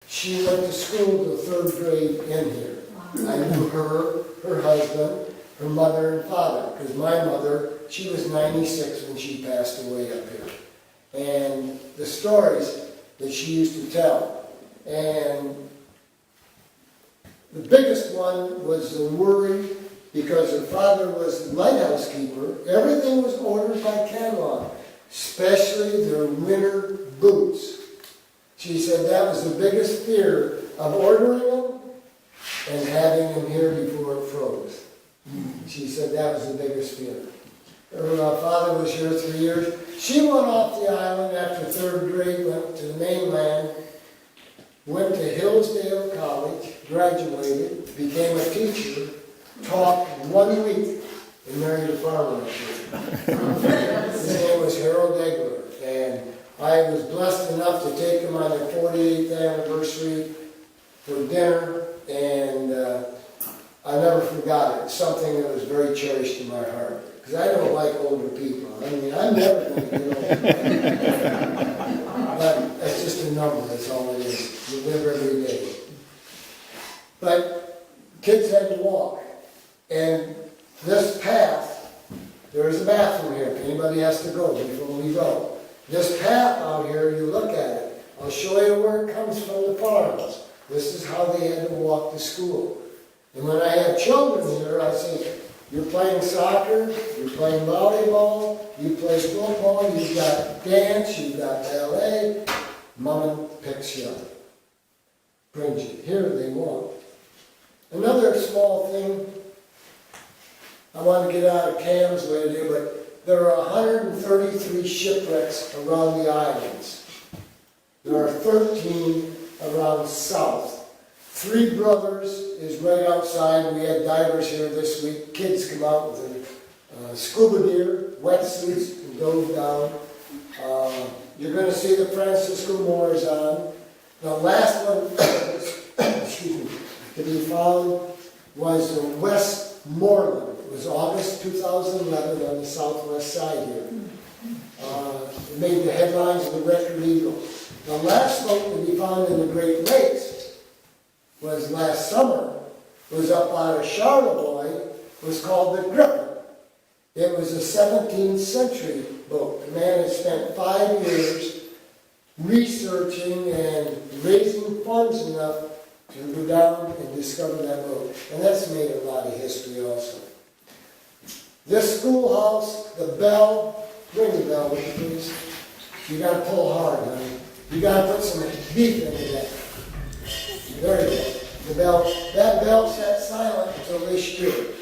She went to school to third grade in here. I knew her, her husband, her mother and father, because my mother, she was 96 when she passed away up here. And the stories that she used to tell. And the biggest one was the worry because her father was the lighthouse keeper. Everything was ordered by catalog, especially their winter boots. She said that was the biggest fear of ordering them and having them here before it froze. She said that was the biggest fear. Her father was here 3 years. She went off the island after third grade, went to the mainland, went to Hillsdale College, graduated, became a teacher, taught 1 week, and married a farmer up here. His name was Harold Egler, and I was blessed enough to take him on their 48th anniversary for dinner, and I never forgot it. It's something that was very cherished in my heart. Because I don't like older people. I mean, I'm never going to get older. But that's just a number, that's all it is. You live every day. But kids had to walk. And this path, there is a bathroom here if anybody has to go before we go. This path out here, you look at it. I'll show you where it comes from the farms. This is how they had to walk to school. And when I have children here, I say, you're playing soccer, you're playing volleyball, you play football, you've got dance, you've got ballet. Mama picks you up, brings you. Here they walk. Another small thing, I want to get out of Cam's way here, but there are 133 shipwrecks around the islands. There are 13 around south. Three Brothers is right outside. We had divers here this week. Kids come out with their scuba gear, wetsuits, and dove down. You're going to see the Francisco Moors on. The last one, excuse me, to be found was the Westmoreland. It was August 2011 on the southwest side here. It made the headlines of the Record Eagle. The last boat to be found in the Great Lakes was last summer, was up out of Charlevoix, was called the Griffin. It was a 17th century boat. The man had spent 5 years researching and raising funds enough to go down and discover that boat. And that's made a lot of history also. This schoolhouse, the bell, ring the bell with you please. You gotta pull hard, honey. You gotta put some beef into that. There you go. The bell, that bell sat silent until they stirred it.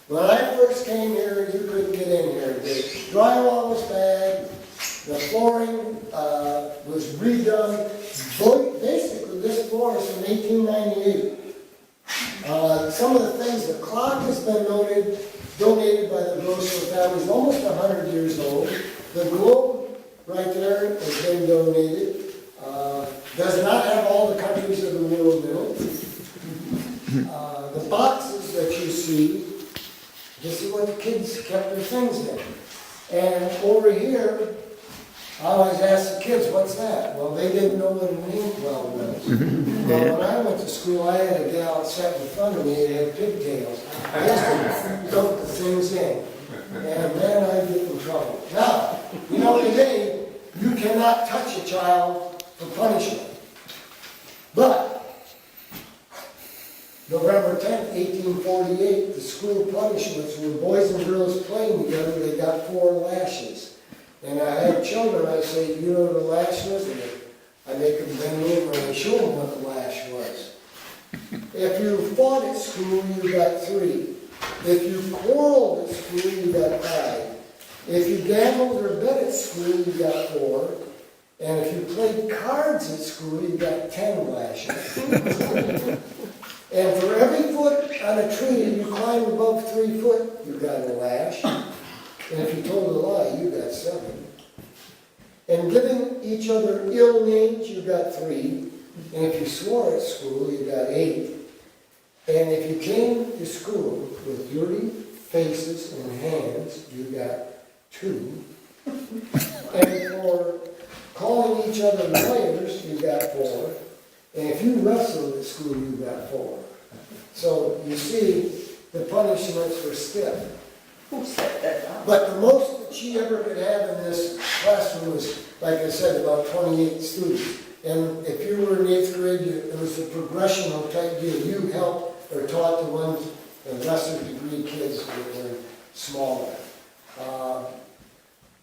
When I first came here, you couldn't get in here. The drywall was bad. The flooring was redone. Basically, this floor is from 1898. Some of the things, the clock has been donated by the Grossman family. It's almost 100 years old. The globe right there has been donated. Does not have all the countries of the world in it. The boxes that you see, this is what the kids kept their things in. And over here, I always ask the kids, what's that? Well, they didn't know what an inkwell was. Well, when I went to school, I had a gal sat in front of me that had pigtails. I used to dump the things in. And then I'd get in trouble. Now, you know, today, you cannot touch a child for punishment. But November 10th, 1848, the school punishments were boys and girls playing together. They got 4 lashes. And I had children, I say, you know what a lash was? And I make them bend over and I show them what the lash was. If you fought at school, you got 3. If you quarreled at school, you got 5. If you gambled or bet at school, you got 4. And if you played cards at school, you got 10 lashes. And for every foot on a tree you climb above 3 foot, you got a lash. And if you told a lie, you got 7. And giving each other ill names, you got 3. And if you swore at school, you got 8. And if you came to school with dirty faces and hands, you got 2. And for calling each other liars, you got 4. And if you wrestled at school, you got 4. So you see, the punishments were stiff. Who set that up? But the most that she ever could have in this classroom was, like I said, about 28 students. And if you were in 8th grade, it was a progressional type deal. You helped or taught the ones, the lesser degree kids that were smaller.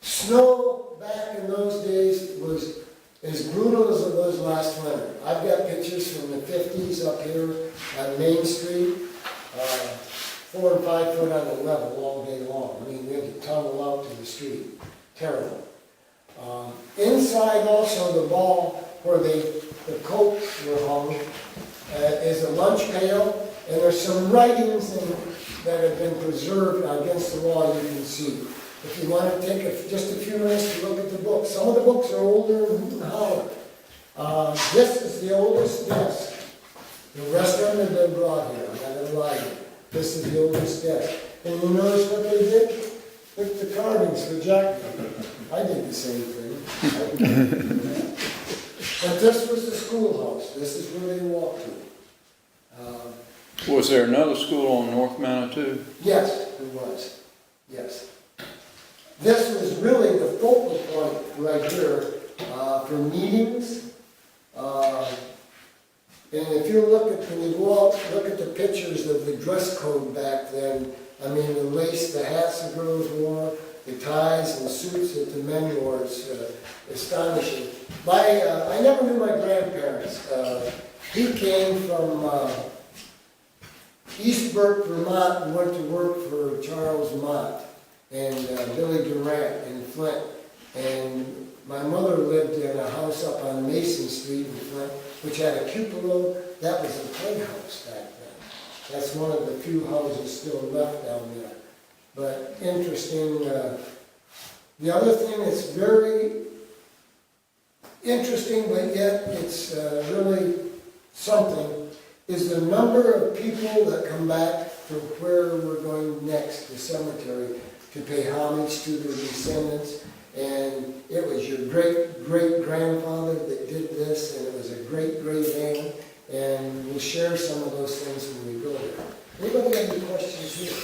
Snow back in those days was as brutal as it was last winter. I've got pictures from the 50s up here on Main Street. 4 and 5 foot on the level all day long. I mean, we had to tunnel out to the street. Terrible. Inside also the ball where the coats were hung is a lunch pail, and there's some writings that have been preserved against the wall you can see. If you want to take just a few minutes to look at the books. Some of the books are older and hollow. This is the oldest desk. The rest of them have been brought here. I haven't lied. This is the oldest desk. And you notice what they did? Look at the carvings for Jack. I did the same thing. But this was the schoolhouse. This is where they walked to. Was there another school on North Manitou? Yes, there was. Yes. This was really the focal point right here for meetings. And if you look at, when you go out, look at the pictures of the dress code back then, I mean, the lace, the hats the girls wore, the ties and suits that the men wore, it's astonishing. I never knew my grandparents. He came from East Burke, Vermont, and went to work for Charles Mott and Billy Durant in Flint. And my mother lived in a house up on Mason Street in Flint, which had a cupola. That was a playhouse back then. That's one of the few houses still left down there. But interesting. The other thing that's very interesting, but yet it's really something, is the number of people that come back from where we're going next, the cemetery, to pay homage to their descendants. And it was your great-great-grandfather that did this, and it was a great-great-aunt, and we'll share some of those things when we go there. Anybody have any questions here?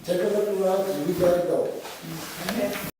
Take a look around, and we gotta go.